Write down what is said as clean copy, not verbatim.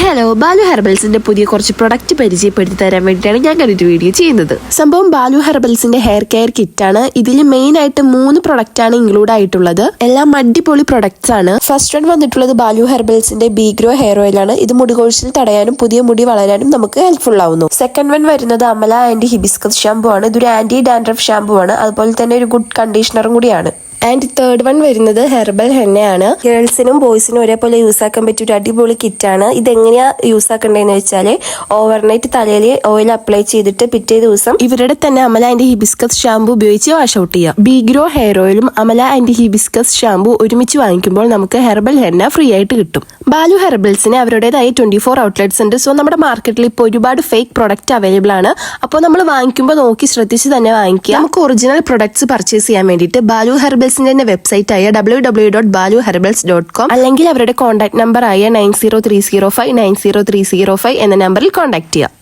Hello, Balu ഹെർബൽസിന്റെ പുതിയ കുറച്ച് product പരിചയപ്പെടുത്തി തരാൻ വേണ്ടിയിട്ടാണ് ഞാൻ ഒരു വീഡിയോ ചെയ്യുന്നത്. സംഭവം ബാലു ഹെർബൽസിന്റെ ഹെയർ കെയർ കിറ്റ് ആണ്. ഇതിൽ മെയിൻ ആയിട്ട് 3 പ്രൊഡക്റ്റ് ആണ് ഇൻക്ലൂഡ് ആയിട്ടുള്ളത്. എല്ലാം അടിപൊളി പ്രൊഡക്ട്സ് ആണ്. ഫസ്റ്റ് വൺ വന്നിട്ടുള്ളത് ബാലു ഹെർബൽസിന്റെ ബീഗ്രോ ഹെയർ ഓയിൽ ആണ്. ഇത് മുടി കൊഴിച്ചിൽ തടയാനും പുതിയ മുടി വളരാനും നമുക്ക് ഹെൽപ്ഫുൾ ആവുന്നു. സെക്കൻഡ് വൺ വരുന്നത് അമല ആൻഡ് ഹിബിസ്കസ് ഷാമ്പു ആണ്. ഇതൊരു ആന്റി ഡാൻഡ്രഫ് ഷാമ്പു ആണ്. അതുപോലെ തന്നെ ഒരു ഗുഡ് കണ്ടീഷണറും കൂടിയാണ്. ആൻഡ് തേർഡ് വൺ വരുന്നത് ഹെർബൽ ഹെന്നയാണ്. ഗേൾസിനും ബോയ്സിനും ഒരേപോലെ യൂസ് ആക്കാൻ പറ്റിയ ഒരു അടിപൊളി കിറ്റാണ്. ഇതെങ്ങനെയാ യൂസ് ആക്കേണ്ടതെന്ന് വെച്ചാൽ ഓവർനൈറ്റ് തലയിൽ ഓയിൽ അപ്ലൈ ചെയ്തിട്ട് പിറ്റേ ദിവസം ഇവരുടെ തന്നെ അമല ആൻഡ് ഹിബിസ്കസ് ഷാമ്പു ഉപയോഗിച്ച് വാഷ് ഔട്ട് ചെയ്യാം. ബീഗ്രോ ഹെയർ ഓയിലും അമല ആൻഡ് ഹിബിസ്കസ് ഷാമ്പു ഒരുമിച്ച് വാങ്ങിക്കുമ്പോൾ നമുക്ക് ഹെർബൽ ഹെന്ന ഫ്രീ ആയിട്ട് കിട്ടും. ബാലു ഹെർബൽസിന് അവരുടേതായ 24 ഔട്ട്ലെറ്റ്സ് ഉണ്ട്. സോ നമ്മുടെ മാർക്കറ്റിൽ ഇപ്പോൾ ഒരുപാട് ഫേക്ക് പ്രൊഡക്റ്റ് അവൈലബിൾ ആണ്. അപ്പോൾ നമ്മൾ വാങ്ങിക്കുമ്പോൾ നോക്കി ശ്രദ്ധിച്ച് തന്നെ വാങ്ങിക്കുക. നമുക്ക് ഒറിജിനൽ പ്രൊഡക്ട്സ് പർച്ചേസ് ചെയ്യാൻ വേണ്ടിയിട്ട് ബാലു ഹെർബൽസിന്റെ വെബ്സൈറ്റ് ആയ www.baluherbals.com അല്ലെങ്കിൽ അവരുടെ കോൺടാക്ട് നമ്പർ ആയ 9030590305 എന്ന നമ്പറിൽ കോൺടാക്ട് ചെയ്യുക.